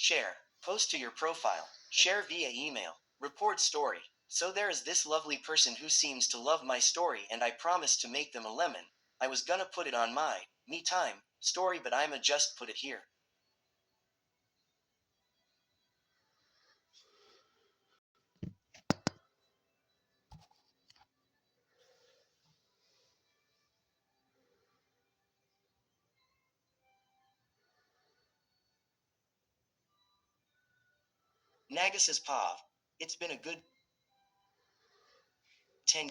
Share. Post to your profile. Share via email. Report story. So there is this lovely person who seems to love my story and I promised to make them a lemon. I was gonna put it on my me time story but I'ma just put it here. Nagasa's Pav. It's been a good 10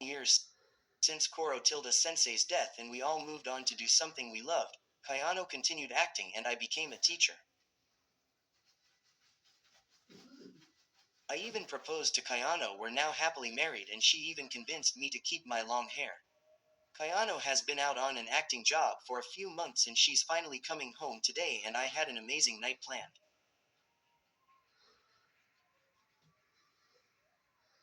years since Koro Tilda Sensei's death and we all moved on to do something we loved. Kayano continued acting and I became a teacher. I even proposed to Kayano. We're now happily married and she even convinced me to keep my long hair. Kayano has been out on an acting job for a few months and she's finally coming home today and I had an amazing night planned.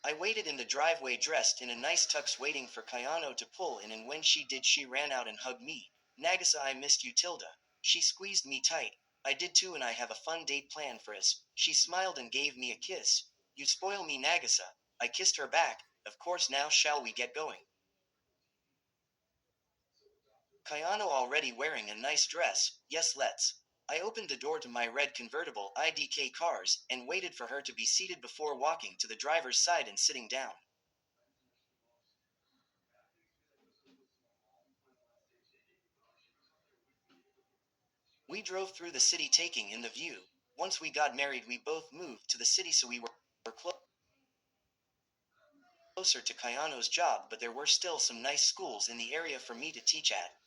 I waited in the driveway dressed in a nice tux waiting for Kayano to pull in and when she did she ran out and hugged me. Nagisa, I missed you Tilda. She squeezed me tight. I did too and I have a fun date planned for us. She smiled and gave me a kiss. You spoil me Nagisa. I kissed her back. Of course now shall we get going? Kayano already wearing a nice dress. Yes let's. I opened the door to my red convertible IDK cars and waited for her to be seated before walking to the driver's side and sitting down. We drove through the city taking in the view. Once we got married we both moved to the city so we were closer to Kayano's job but there were still some nice schools in the area for me to teach at.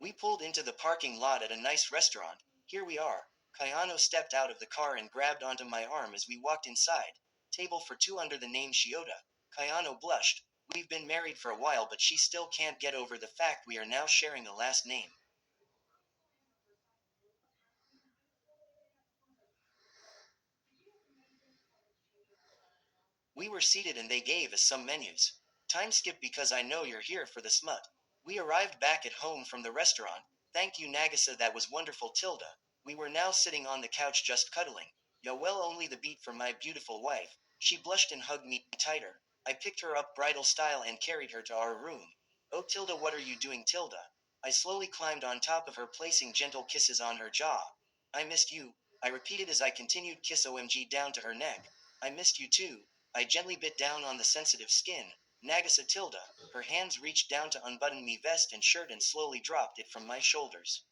We pulled into the parking lot at a nice restaurant. Here we are. Kayano stepped out of the car and grabbed onto my arm as we walked inside. Table for two under the name Shiota. Kayano blushed. We've been married for a while but she still can't get over the fact we are now sharing a last name. We were seated and they gave us some menus. Time skip because I know you're here for the smut. We arrived back at home from the restaurant. Thank you Nagisa, that was wonderful Tilda. We were now sitting on the couch just cuddling. Yeah well only the beat from my beautiful wife. She blushed and hugged me tighter. I picked her up bridal style and carried her to our room. Oh Tilda, what are you doing Tilda? I slowly climbed on top of her placing gentle kisses on her jaw. I missed you, I repeated as I continued kiss OMG down to her neck. I missed you too. I gently bit down on the sensitive skin. Nagisa Tilda. Her hands reached down to unbutton me vest and shirt and slowly dropped it from my shoulders.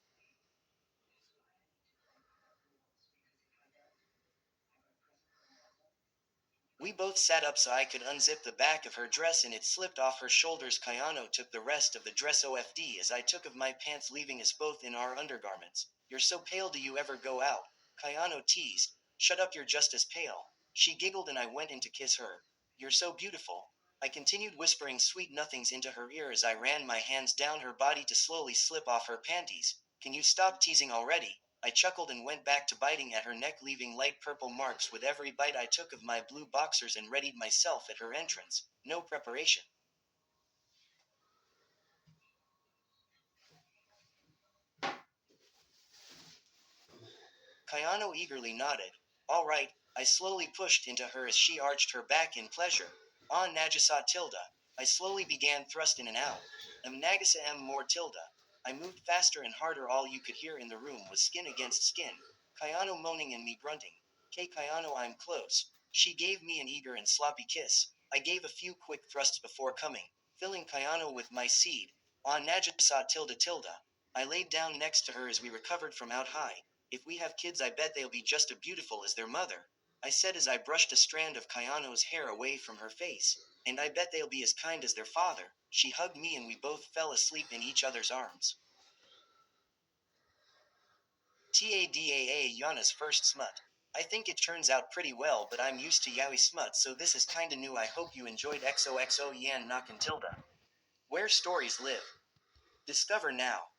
We both sat up so I could unzip the back of her dress and it slipped off her shoulders. Kayano took the rest of the dress OFD as I took of my pants, leaving us both in our undergarments. You're so pale, do you ever go out? Kayano teased. Shut up, you're just as pale. She giggled and I went in to kiss her. You're so beautiful. I continued whispering sweet nothings into her ear as I ran my hands down her body to slowly slip off her panties. Can you stop teasing already? I chuckled and went back to biting at her neck, leaving light purple marks with every bite I took of my blue boxers, and readied myself at her entrance. No preparation. Kayano eagerly nodded. All right, I slowly pushed into her as she arched her back in pleasure. Ah Nagisa Tilda. I slowly began thrust in and out. Nagisa more Tilda. I moved faster and harder. All you could hear in the room was skin against skin. Kayano moaning and me grunting. K Kayano, I'm close. She gave me an eager and sloppy kiss. I gave a few quick thrusts before coming, filling Kayano with my seed. Ah Nagisa Tilda. I laid down next to her as we recovered from out high. If we have kids I bet they'll be just as beautiful as their mother, I said as I brushed a strand of Kayano's hair away from her face. And I bet they'll be as kind as their father. She hugged me and we both fell asleep in each other's arms. TADAA Yana's first smut. I think it turns out pretty well, but I'm used to yaoi smut so this is kinda new. I hope you enjoyed XOXO Yan Nakan Tilda. Where stories live. Discover now.